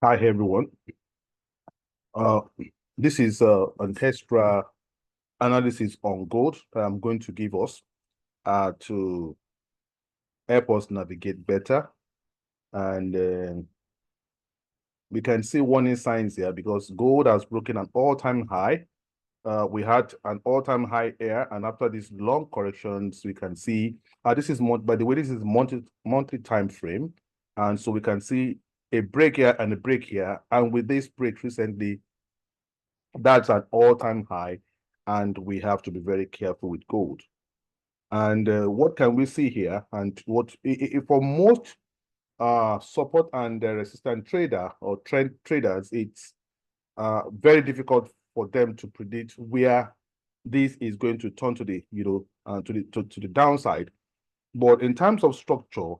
Hi everyone. Uh, this is an extra analysis on gold that I'm going to give us to help us navigate better. And we can see warning signs here because gold has broken an all-time high. We had an all-time high here, and after these long corrections, we can see this is by the way, this is monthly time frame, and so we can see a break here and a break here. And with this break recently, that's an all-time high, and we have to be very careful with gold. And what can we see here? And what for most support and resistant trader or trend traders, it's very difficult for them to predict where this is going to turn to the to the downside. But in terms of structure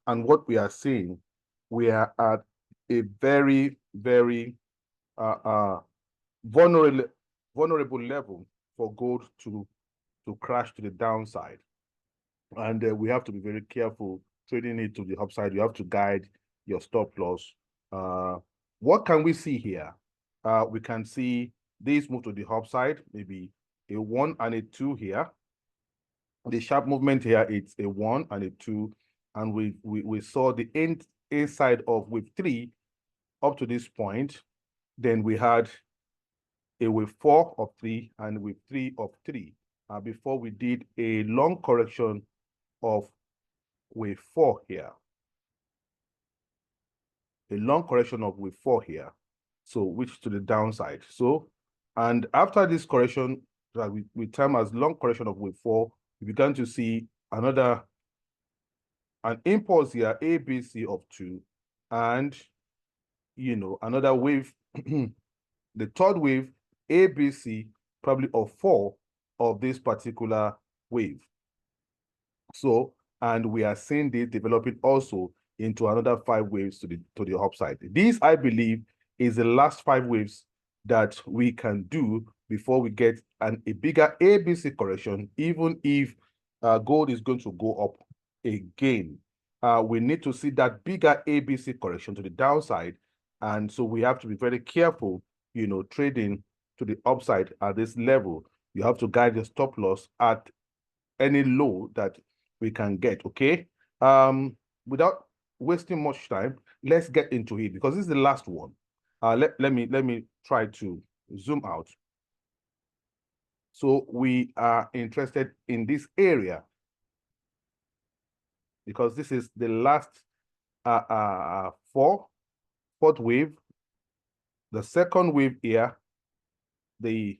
and what we are seeing, we are at a very vulnerable level for gold to crash to the downside. And we have to be very careful trading it to the upside. You have to guide your stop loss. What can we see here? We can see this move to the upside, maybe a 1 and a 2 here. The sharp movement here, it's a 1 and a 2. And we saw the inside of wave 3 up to this point. Then we had a wave 4 of 3 and wave 3 of 3 before we did a long correction of wave 4 here. A long correction of wave 4 here. So which to the downside. So, and after this correction that we term as long correction of wave 4, we began to see an impulse here, ABC of 2, and another wave, the third wave, ABC, probably of 4 of this particular wave. So, and we are seeing this developing also into another 5 waves to the upside. This, I believe, is the last 5 waves that we can do before we get a bigger ABC correction, even if gold is going to go up again. We need to see that bigger ABC correction to the downside. And so we have to be very careful, trading to the upside at this level. You have to guide your stop loss at any low that we can get, okay? Without wasting much time, let's get into it because this is the last one. Let me try to zoom out. So we are interested in this area because this is the last fourth wave, the second wave here, the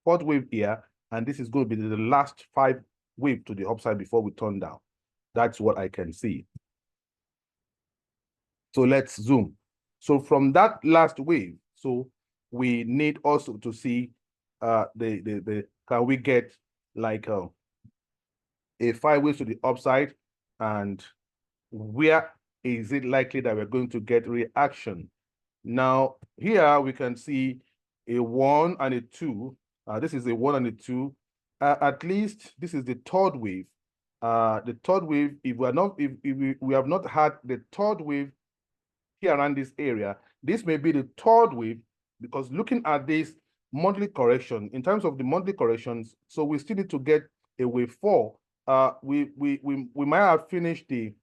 fourth wave here, and this is going to be the last 5 wave to the upside before we turn down. That's what I can see. So let's zoom. So from that last wave, so we need also to see can we get like a 5 waves to the upside, and where is it likely that we're going to get reaction? Now here we can see a 1 and a 2. This is a 1 and a 2. At least this is the third wave. The third wave, if we have not had the third wave here around this area, this may be the third wave, because looking at this monthly correction, in terms of the monthly corrections, so we still need to get a wave 4. We might have finished the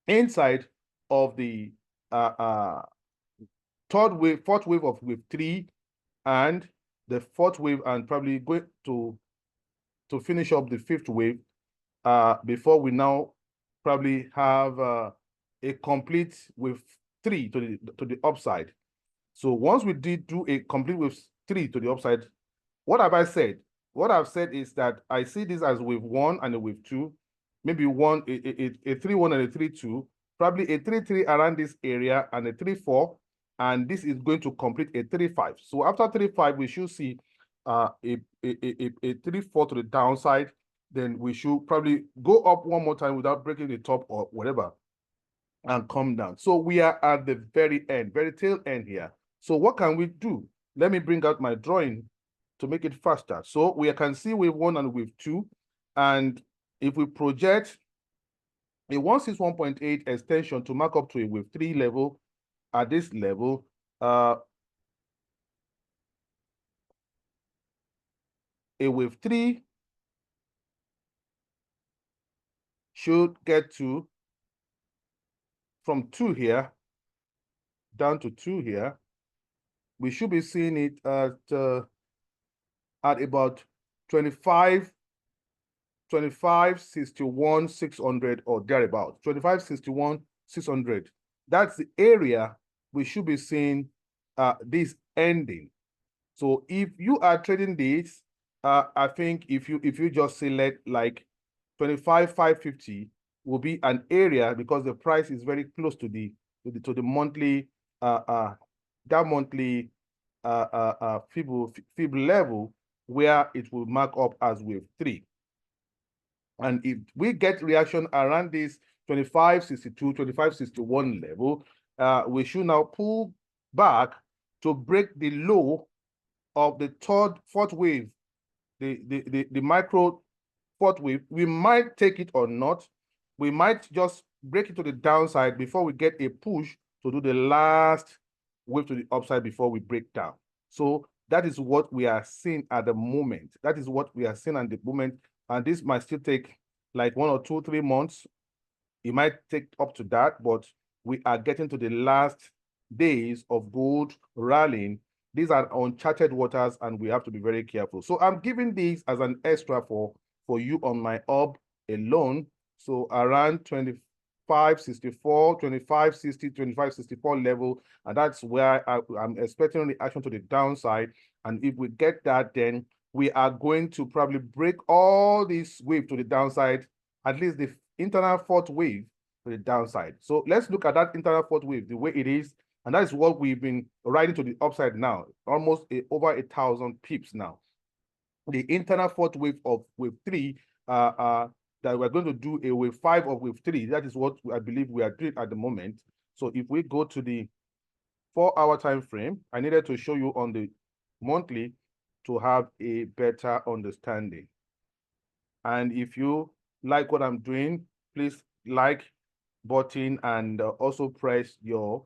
inside of the fourth wave of wave 3, and the fourth wave, and probably going to finish up the 5th wave before we now probably have a complete wave 3 to the upside. So once we did do a complete wave 3 to the upside, what have I said? What I've said is that I see this as wave 1 and a wave 2, maybe a 3-1 and a 3-2, probably a 3-3 around this area, and a 3-4, and this is going to complete a 3-5. So after 3-5, we should see a 3-4 to the downside. Then we should probably go up one more time without breaking the top or whatever, and come down. So we are at the very end, very tail end here. So what can we do? Let me bring out my drawing to make it faster. So we can see wave 1 and wave 2. And if we project a 161.8 extension to mark up to a wave 3 level, at this level, a wave 3 should get to from 2 here down to 2 here. We should be seeing it at about 25, 61, 600 or thereabout. 25, 61, 600. That's the area we should be seeing this ending. So if you are trading this, I think if you just select like 25, 550 will be an area, because the price is very close to the monthly that monthly fib level, where it will mark up as wave 3. And if we get reaction around this 25.62, 25.61 level, we should now pull back to break the low of the fourth wave, the micro fourth wave. We might take it or not. We might just break it to the downside before we get a push to do the last wave to the upside before we break down. So that is what we are seeing at the moment. That is what we are seeing at the moment. And this might still take like 1 or 2, 3 months. It might take up to that, but we are getting to the last days of gold rallying. These are uncharted waters, and we have to be very careful. So I'm giving these as an extra for you on my hub alone. So around 25.64, 25.60, 25.64 level, and that's where I'm expecting reaction to the downside. And if we get that, then we are going to probably break all this wave to the downside, at least the internal fourth wave to the downside. So let's look at that internal fourth wave, the way it is. And that is what we've been riding to the upside now, almost over 1,000 pips now. The internal fourth wave of wave 3, that we're going to do a wave 5 of wave 3. That is what I believe we are doing at the moment. So if we go to the 4-hour time frame, I needed to show you on the monthly to have a better understanding. And if you like what I'm doing, please like button and also press your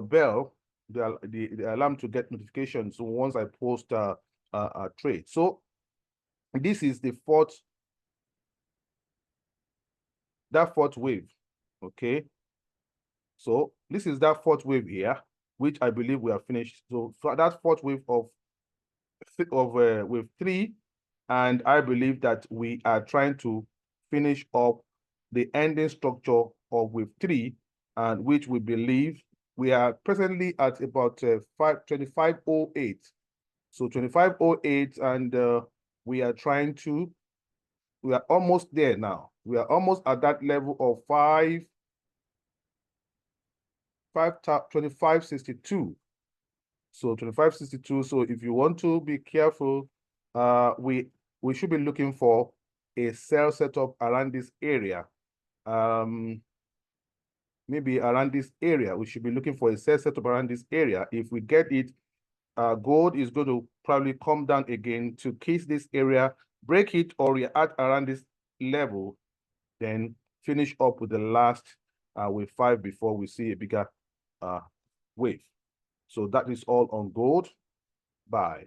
bell, the alarm, to get notifications once I post a trade. So this is the fourth wave. Okay, so this is that fourth wave here, which I believe we have finished. So for that fourth wave of wave 3, and I believe that we are trying to finish up the ending structure of wave 3, and which we believe we are presently at about 2508. So 2508, and we are almost there now. We are almost at that level of 2562. So 2562. So if you want to be careful, we should be looking for a sell setup around this area. Maybe around this area, we should be looking for a sell setup around this area. If we get it, gold is going to probably come down again to kiss this area, break it, or react around this level, then finish up with the last wave 5 before we see a bigger wave. So that is all on gold. Bye.